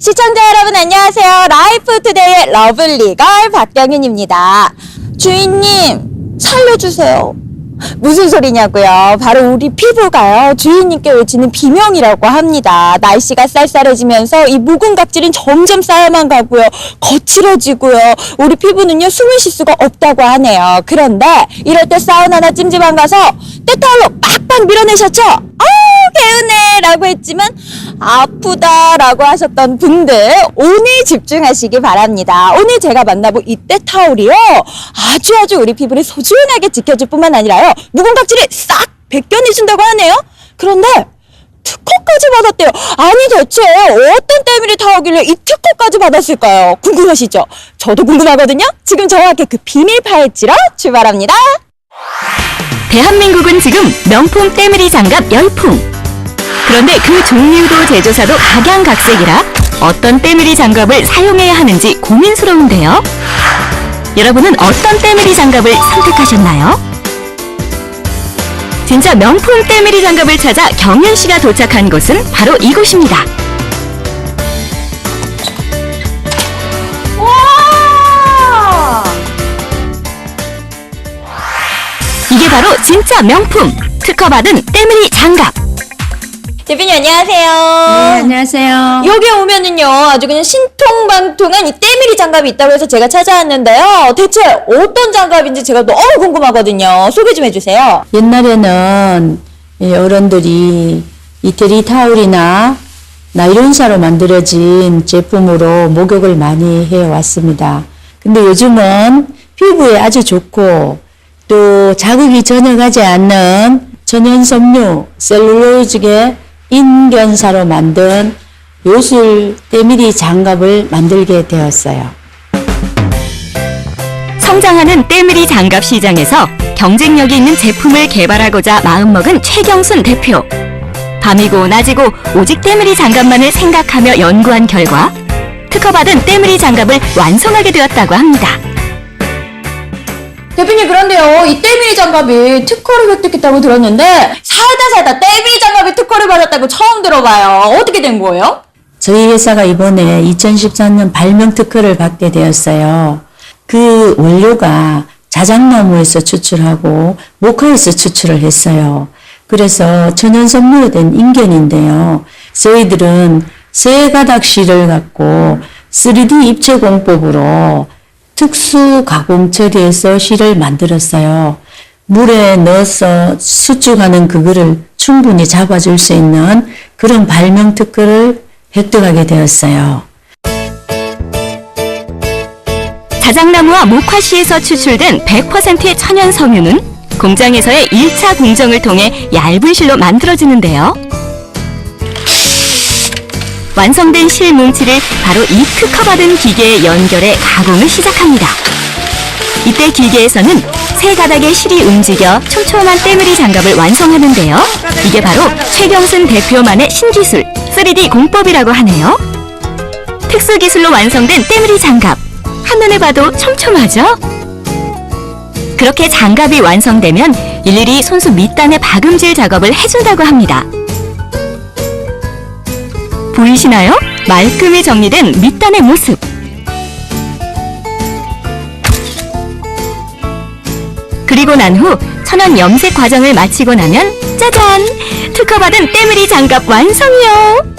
Speaker 8: 시청자 여러분 안녕하세요. 라이프투데이의 러블리걸 박경윤입니다. 주인님 살려주세요. 무슨 소리냐고요? 바로 우리 피부가요, 주인님께 외치는 비명이라고 합니다. 날씨가 쌀쌀해지면서 이 묵은 각질은 점점 쌓여만 가고요, 거칠어지고요. 우리 피부는요, 숨을 쉴 수가 없다고 하네요. 그런데 이럴 때 사우나나 찜질방 가서 때타올로 빡빡 밀어내셨죠? 개운해 라고 했지만 아프다 라고 하셨던 분들, 오늘 집중하시기 바랍니다. 오늘 제가 만나본 이 때타올이요, 아주 우리 피부를 소중하게 지켜줄 뿐만 아니라요, 묵은 각질을 싹 벗겨내준다고 하네요. 그런데 특허까지 받았대요. 아니 대체 어떤 때밀이 타오길래 이 특허까지 받았을까요? 궁금하시죠? 저도 궁금하거든요. 지금 저와 함께 그 비밀 파헤치러 출발합니다.
Speaker 2: 대한민국은 지금 명품 때밀이 장갑 열풍. 그런데 그 종류도 제조사도 각양각색이라 어떤 때밀이 장갑을 사용해야 하는지 고민스러운데요. 여러분은 어떤 때밀이 장갑을 선택하셨나요? 진짜 명품 때밀이 장갑을 찾아 경윤 씨가 도착한 곳은 바로 이곳입니다.
Speaker 8: 와!
Speaker 2: 이게 바로 진짜 명품 특허받은 때밀이 장갑.
Speaker 8: 대표님 안녕하세요.
Speaker 6: 네, 안녕하세요.
Speaker 8: 여기 오면은요, 아주 그냥 신통방통한 이 때밀이 장갑이 있다고 해서 제가 찾아왔는데요. 대체 어떤 장갑인지 제가 너무 궁금하거든요. 소개 좀 해주세요.
Speaker 6: 옛날에는 어른들이 이태리 타올이나 나일론사로 만들어진 제품으로 목욕을 많이 해왔습니다. 근데 요즘은 피부에 아주 좋고 또 자극이 전혀 가지 않는 천연섬유 셀룰로이드계 인견사로 만든 요술 때밀이 장갑을 만들게 되었어요.
Speaker 2: 성장하는 때밀이 장갑 시장에서 경쟁력이 있는 제품을 개발하고자 마음먹은 최경순 대표. 밤이고 낮이고 오직 때밀이 장갑만을 생각하며 연구한 결과 특허받은 때밀이 장갑을 완성하게 되었다고 합니다.
Speaker 8: 대표님, 그런데요, 이 때밀이 장갑이 특허를 획득했다고 들었는데 살다 때밀이 장갑이 특허를 받았다고 처음 들어봐요. 어떻게 된 거예요?
Speaker 6: 저희 회사가 이번에 2014년 발명 특허를 받게 되었어요. 그 원료가 자작나무에서 추출하고 목화에서 추출을 했어요. 그래서 천연섬유된 인견인데요. 저희들은 세 가닥 실을 갖고 3D 입체 공법으로 특수 가공 처리해서 실을 만들었어요. 물에 넣어서 수축하는 그거를 충분히 잡아줄 수 있는 그런 발명 특허를 획득하게 되었어요.
Speaker 2: 자작나무와 목화씨에서 추출된 100%의 천연 섬유는 공장에서의 1차 공정을 통해 얇은 실로 만들어지는데요. 완성된 실 뭉치를 바로 이 특허받은 기계에 연결해 가공을 시작합니다. 이때 기계에서는 세 가닥의 실이 움직여 촘촘한 때밀이 장갑을 완성하는데요. 이게 바로 최경순 대표만의 신기술 3D 공법이라고 하네요. 특수기술로 완성된 때밀이 장갑. 한눈에 봐도 촘촘하죠? 그렇게 장갑이 완성되면 일일이 손수 밑단의 박음질 작업을 해준다고 합니다. 보이시나요? 말끔히 정리된 밑단의 모습. 그리고 난 후 천연 염색 과정을 마치고 나면 짜잔! 특허받은 때밀이 장갑 완성이요!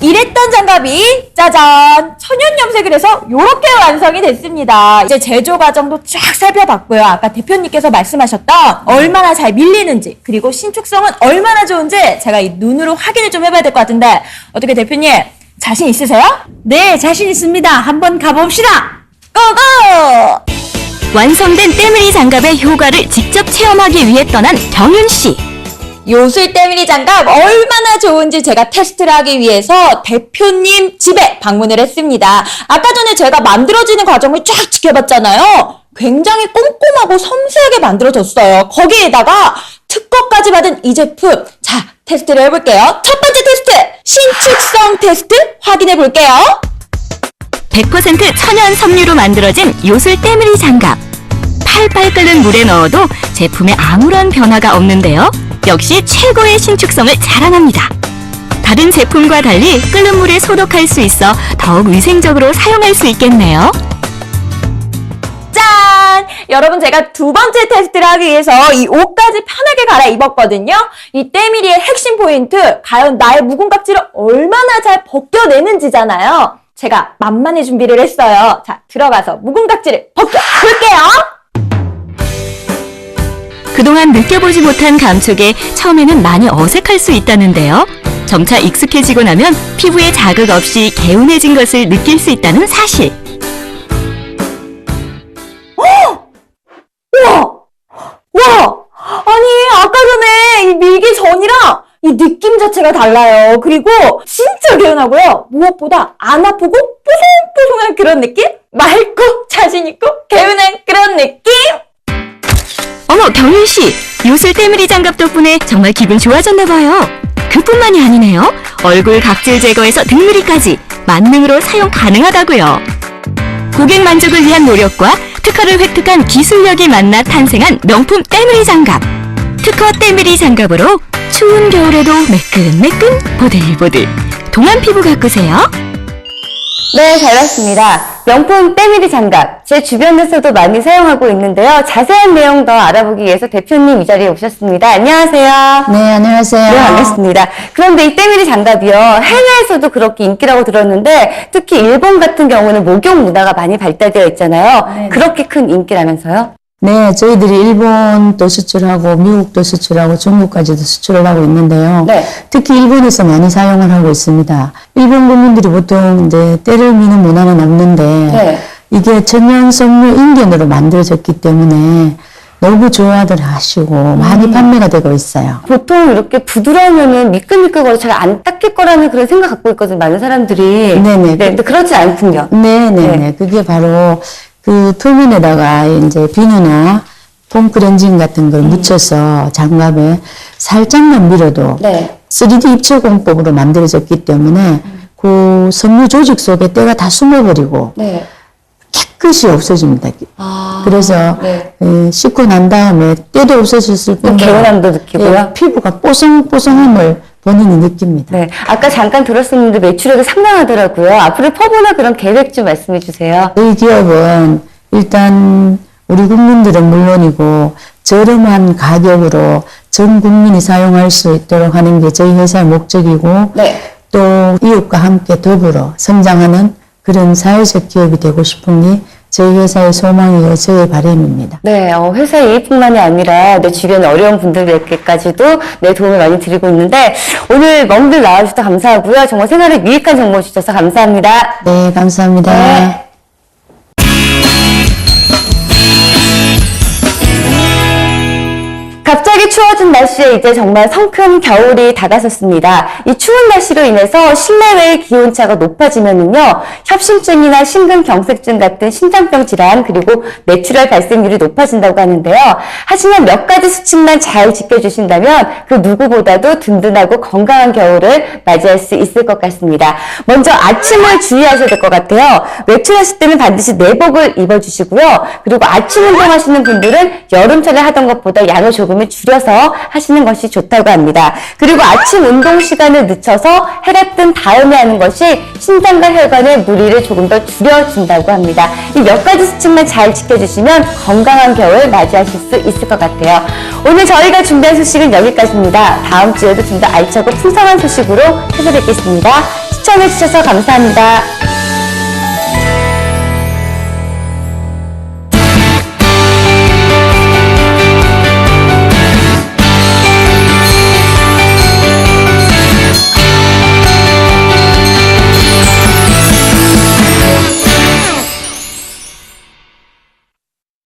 Speaker 8: 이랬던 장갑이 짜잔! 천연 염색을 해서 이렇게 완성이 됐습니다. 이제 제조 과정도 쫙 살펴봤고요. 아까 대표님께서 말씀하셨던 얼마나 잘 밀리는지, 그리고 신축성은 얼마나 좋은지 제가 이 눈으로 확인을 좀 해봐야 될 것 같은데, 어떻게 대표님 자신 있으세요?
Speaker 6: 네, 자신 있습니다. 한번 가봅시다.
Speaker 8: 고고!
Speaker 2: 완성된 때밀이 장갑의 효과를 직접 체험하기 위해 떠난 경윤 씨.
Speaker 8: 요술 때밀이 장갑 얼마나 좋은지 제가 테스트를 하기 위해서 대표님 집에 방문을 했습니다. 아까 전에 제가 만들어지는 과정을 쫙 지켜봤잖아요. 굉장히 꼼꼼하고 섬세하게 만들어졌어요. 거기에다가 특허까지 받은 이 제품, 자, 테스트를 해볼게요. 첫 번째 테스트, 신축성 테스트 확인해 볼게요.
Speaker 2: 100% 천연 섬유로 만들어진 요술 때밀이 장갑. 팔팔 끓는 물에 넣어도 제품에 아무런 변화가 없는데요. 역시 최고의 신축성을 자랑합니다. 다른 제품과 달리 끓는 물에 소독할 수 있어 더욱 위생적으로 사용할 수 있겠네요.
Speaker 8: 여러분 제가 두 번째 테스트를 하기 위해서 이 옷까지 편하게 갈아입었거든요. 이 때밀이의 핵심 포인트, 과연 나의 묵은 각질을 얼마나 잘 벗겨내는지잖아요. 제가 만만히 준비를 했어요. 자, 들어가서 묵은 각질을 벗겨볼게요.
Speaker 2: 그동안 느껴보지 못한 감촉에 처음에는 많이 어색할 수 있다는데요. 점차 익숙해지고 나면 피부에 자극 없이 개운해진 것을 느낄 수 있다는 사실.
Speaker 8: 와! 아니, 아까 전에 이 밀기 전이랑 이 느낌 자체가 달라요. 그리고 진짜 개운하고요. 무엇보다 안 아프고 뽀송뽀송한 그런 느낌? 맑고 자신있고 개운한 그런 느낌?
Speaker 2: 어머, 경윤 씨, 요술 때밀이 장갑 덕분에 정말 기분 좋아졌나 봐요. 그뿐만이 아니네요. 얼굴 각질 제거에서 등유리까지 만능으로 사용 가능하다고요. 고객 만족을 위한 노력과 특허를 획득한 기술력이 만나 탄생한 명품 때밀이 장갑. 특허 때밀이 장갑으로 추운 겨울에도 매끈매끈 보들보들 동안 피부 가꾸세요.
Speaker 1: 네, 잘 봤습니다. 명품 때밀이 장갑. 제 주변에서도 많이 사용하고 있는데요. 자세한 내용 더 알아보기 위해서 대표님 이 자리에 오셨습니다. 안녕하세요.
Speaker 6: 네, 안녕하세요.
Speaker 1: 네, 반갑습니다. 그런데 이 때밀이 장갑이요. 해외에서도 그렇게 인기라고 들었는데 특히 일본 같은 경우는 목욕 문화가 많이 발달되어 있잖아요. 그렇게 큰 인기라면서요?
Speaker 6: 네, 저희들이 일본도 수출하고 미국도 수출하고 중국까지도 수출을 하고 있는데요. 특히 일본에서 많이 사용을 하고 있습니다. 일본 국민들이 보통 이제 때를 미는 문화는 없는데 이게 천연 섬유 인견으로 만들어졌기 때문에 너무 좋아들 하시고 많이 판매가 되고 있어요.
Speaker 1: 보통 이렇게 부드러우면은 미끌미끌거려 잘 안 닦일 거라는 그런 생각 갖고 있거든요. 많은 사람들이.
Speaker 6: 네네.
Speaker 1: 네, 근데 그렇지 않군요.
Speaker 6: 네네네. 그게 바로 그 표면에다가 이제 비누나 폼크렌징 같은 걸 묻혀서 장갑에 살짝만 밀어도 3D 입체 공법으로 만들어졌기 때문에 그 섬유 조직 속에 때가 다 숨어버리고 깨끗이 없어집니다. 그래서 씻고 난 다음에 때도 없어졌을 뿐만
Speaker 1: 개운함도 느끼고요.
Speaker 6: 피부가 뽀송뽀송함을 본인이 느낍니다.
Speaker 1: 네, 아까 잠깐 들었었는데 매출액이 상당하더라고요. 앞으로 퍼보나 그런 계획 좀 말씀해 주세요.
Speaker 6: 저희 기업은 일단 우리 국민들은 물론이고 저렴한 가격으로 전 국민이 사용할 수 있도록 하는 게 저희 회사의 목적이고 또 이웃과 함께 더불어 성장하는 그런 사회적 기업이 되고 싶은 게 저희 회사의 소망이고 저의 바람입니다.
Speaker 1: 네, 회사 이익뿐만이 아니라 내 주변 어려운 분들에게까지도 내 도움을 많이 드리고 있는데 오늘 멍들 나와주셔서 감사하고요. 정말 생활에 유익한 정보 주셔서 감사합니다.
Speaker 6: 네, 감사합니다.
Speaker 1: 네. 갑자기 추워진 날씨에 이제 정말 성큼 겨울이 다가섰습니다. 이 추운 날씨로 인해서 실내외의 기온차가 높아지면은요, 협심증이나 심근경색증 같은 신장병 질환 그리고 뇌출혈 발생률이 높아진다고 하는데요. 하지만 몇 가지 수칙만 잘 지켜주신다면 그 누구보다도 든든하고 건강한 겨울을 맞이할 수 있을 것 같습니다. 먼저 아침을 주의하셔야 될 것 같아요. 외출하실 때는 반드시 내복을 입어주시고요. 그리고 아침 운동하시는 분들은 여름철에 하던 것보다 양을 조금 줄여서 하시는 것이 좋다고 합니다. 그리고 아침 운동 시간을 늦춰서 해가 뜬 다음에 하는 것이 신장과 혈관의 무리를 조금 더 줄여준다고 합니다. 이 몇 가지 수칙만 잘 지켜주시면 건강한 겨울 맞이하실 수 있을 것 같아요. 오늘 저희가 준비한 소식은 여기까지입니다. 다음 주에도 좀 더 알차고 풍성한 소식으로 찾아뵙겠습니다. 시청해주셔서 감사합니다.